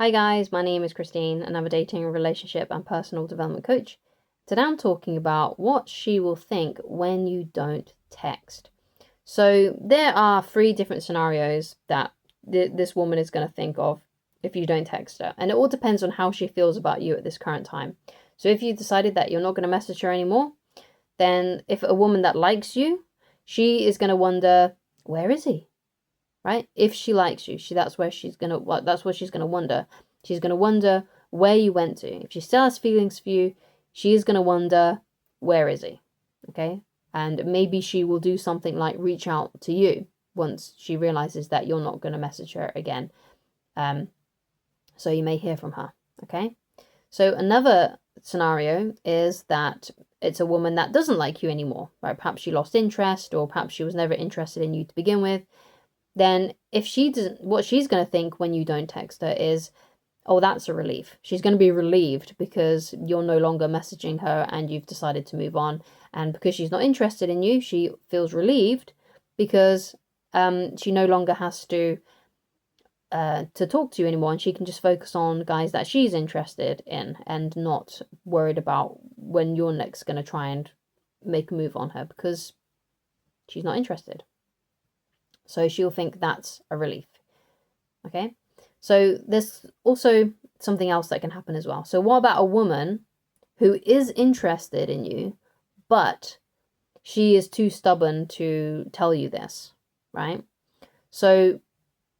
Hi guys, my name is Christine and I'm a dating, relationship and personal development coach. Today I'm talking about what she will think when you don't text. So there are three different scenarios that this woman is going to think of if you don't text her. And it all depends on how she feels about you at this current time. So if you decided that you're not going to message her anymore, then if a woman that likes you, she is going to wonder, where is he? Right? If she likes you, that's what she's gonna wonder. She's gonna wonder where you went to. If she still has feelings for you, she is gonna wonder, where is he? Okay? And maybe she will do something like reach out to you once she realizes that you're not gonna message her again. So you may hear from her. Okay? So another scenario is that it's a woman that doesn't like you anymore, right? Perhaps she lost interest, or perhaps she was never interested in you to begin with. Then if she doesn't, what she's going to think when you don't text her is, oh, that's a relief. She's going to be relieved because you're no longer messaging her and you've decided to move on. And because she's not interested in you, she feels relieved because she no longer has to talk to you anymore, and she can just focus on guys that she's interested in and not worried about when you're next going to try and make a move on her because she's not interested. So she'll think that's a relief. Okay? So there's also something else that can happen as well. So what about a woman who is interested in you, but she is too stubborn to tell you this, right? So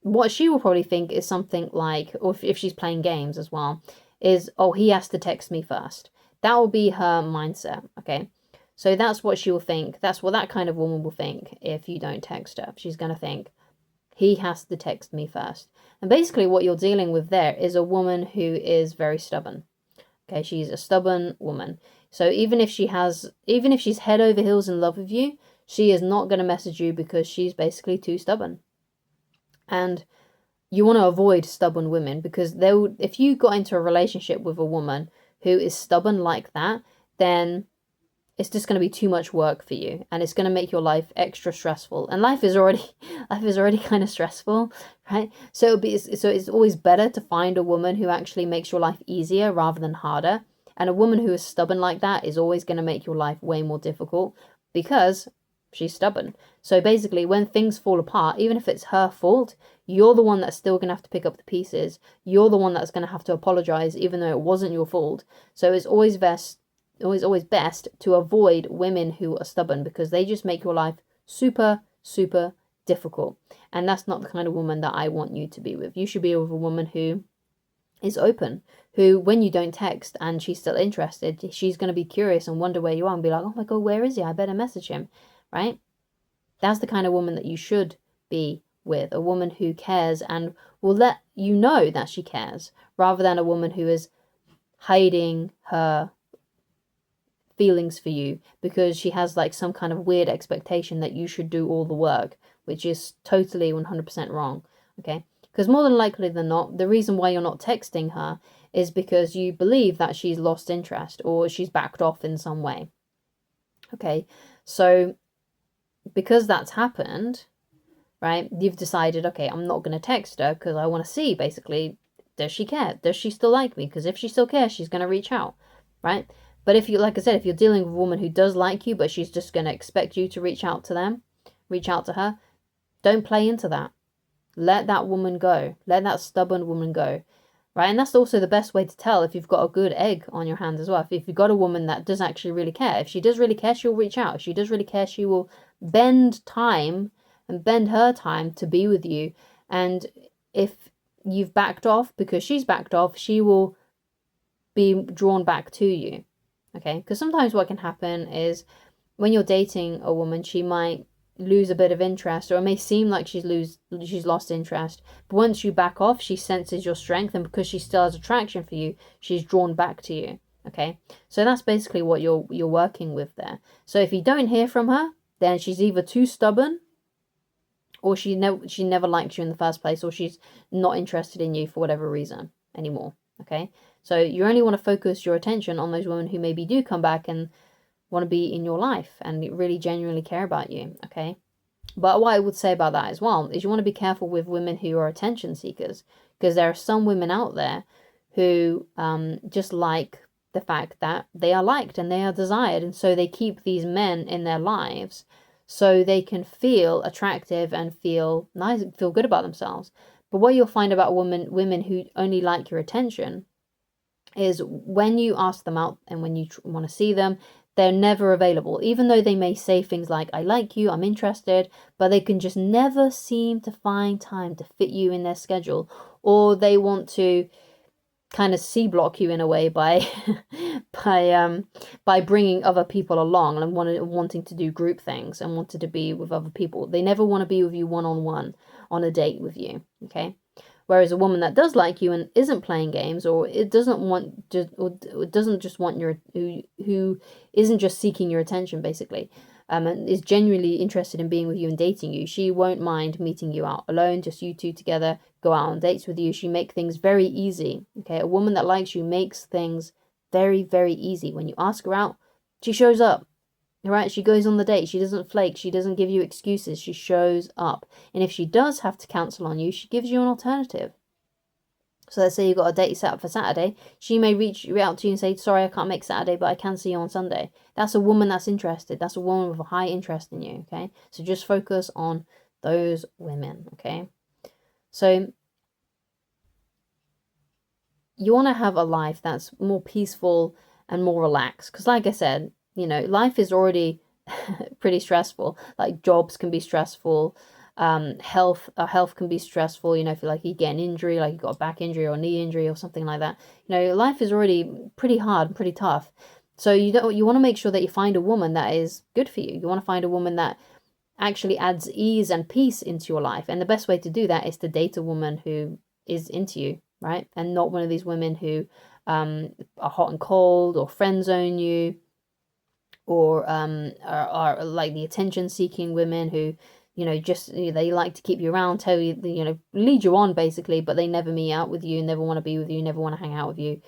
what she will probably think is something like, or if she's playing games as well, is, oh, he has to text me first. That will be her mindset, okay? So that's what she will think. That's what that kind of woman will think if you don't text her. She's going to think, he has to text me first. And basically what you're dealing with there is a woman who is very stubborn. Okay, she's a stubborn woman. So even if she's head over heels in love with you, she is not going to message you because she's basically too stubborn. And you want to avoid stubborn women because if you got into a relationship with a woman who is stubborn like that, then it's just going to be too much work for you, and it's going to make your life extra stressful. And life is already kind of stressful, right? So it's always better to find a woman who actually makes your life easier rather than harder. And a woman who is stubborn like that is always going to make your life way more difficult because she's stubborn. So basically, when things fall apart, even if it's her fault, you're the one that's still going to have to pick up the pieces. You're the one that's going to have to apologize, even though it wasn't your fault. So it's always best to avoid women who are stubborn because they just make your life super, super difficult. And that's not the kind of woman that I want you to be with. You should be with a woman who is open, who, when you don't text and she's still interested, she's going to be curious and wonder where you are and be like, oh my God, where is he? I better message him, right? That's the kind of woman that you should be with, a woman who cares and will let you know that she cares, rather than a woman who is hiding her feelings for you because she has like some kind of weird expectation that you should do all the work, which is totally 100% wrong. Okay? Because more than likely than not, the reason why you're not texting her is because you believe that she's lost interest or she's backed off in some way. Okay? So because that's happened, right, you've decided, okay, I'm not going to text her because I want to see, basically, does she care? Does she still like me? Because if she still cares, she's going to reach out, right? But if you, like I said, if you're dealing with a woman who does like you, but she's just going to expect you to reach out to her, don't play into that. Let that woman go. Let that stubborn woman go, right? And that's also the best way to tell if you've got a good egg on your hands as well. If you've got a woman that does actually really care, if she does really care, she'll reach out. If she does really care, she will bend time and bend her time to be with you. And if you've backed off because she's backed off, she will be drawn back to you. Okay? Because sometimes what can happen is when you're dating a woman, she might lose a bit of interest, or it may seem like she's lost interest. But once you back off, she senses your strength, and because she still has attraction for you, she's drawn back to you. Okay? So that's basically what you're working with there. So if you don't hear from her, then she's either too stubborn, or she never liked you in the first place, or she's not interested in you for whatever reason anymore. Okay? So you only want to focus your attention on those women who maybe do come back and want to be in your life and really genuinely care about you, okay? But what I would say about that as well is you want to be careful with women who are attention seekers, because there are some women out there who just like the fact that they are liked and they are desired, and so they keep these men in their lives so they can feel attractive and feel nice, feel good about themselves. But what you'll find about women who only like your attention is when you ask them out and when you want to see them, they're never available, even though they may say things like, I like you, I'm interested, but they can just never seem to find time to fit you in their schedule, or they want to kind of C-block you in a way by by bringing other people along and wanting to do group things and wanted to be with other people. They never want to be with you one-on-one on a date with you, okay? Whereas a woman that does like you and isn't playing games, or it doesn't want just, or doesn't just want your, who isn't just seeking your attention basically, and is genuinely interested in being with you and dating you, she won't mind meeting you out alone, just you two together, go out on dates with you. She make things very easy. Okay, a woman that likes you makes things very, very easy. When you ask her out, she shows up. Right, she goes on the date. She doesn't flake. She doesn't give you excuses. She shows up. And if she does have to cancel on you, she gives you an alternative. So let's say you've got a date set up for Saturday. She may reach out to you and say, sorry, I can't make Saturday, but I can see you on Sunday. That's a woman that's interested. That's a woman with a high interest in you, okay? So just focus on those women, okay? So you want to have a life that's more peaceful and more relaxed. Because like I said, you know, life is already pretty stressful. Like jobs can be stressful. Health can be stressful. You know, if you get an injury, like you got a back injury or a knee injury or something like that. You know, life is already pretty hard and pretty tough. So you want to make sure that you find a woman that is good for you. You want to find a woman that actually adds ease and peace into your life. And the best way to do that is to date a woman who is into you, right? And not one of these women who are hot and cold or friend zone you, or are like the attention seeking women who, you know, just, you know, they like to keep you around, tell you, you know, lead you on basically, but they never meet out with you, never want to be with you, never want to hang out with you.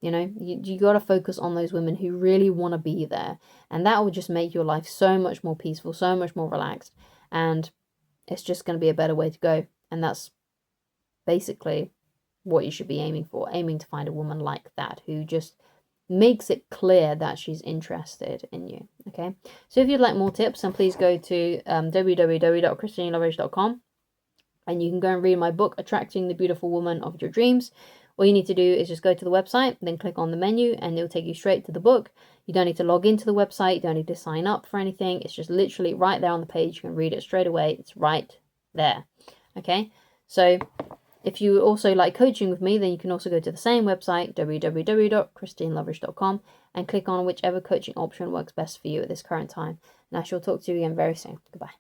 You know, you got to focus on those women who really want to be there, and that will just make your life so much more peaceful, so much more relaxed, and it's just going to be a better way to go. And that's basically what you should be aiming for, aiming to find a woman like that who just makes it clear that she's interested in you, okay? So if you'd like more tips, then please go to www.christineloveridge.com, and you can go and read my book, Attracting the Beautiful Woman of Your Dreams. All you need to do is just go to the website, then click on the menu, and it'll take you straight to the book. You don't need to log into the website, you don't need to sign up for anything. It's just literally right there on the page. You can read it straight away. It's right there, okay? So if you also like coaching with me, then you can also go to the same website, www.christineloveridge.com, and click on whichever coaching option works best for you at this current time. And I shall talk to you again very soon. Goodbye.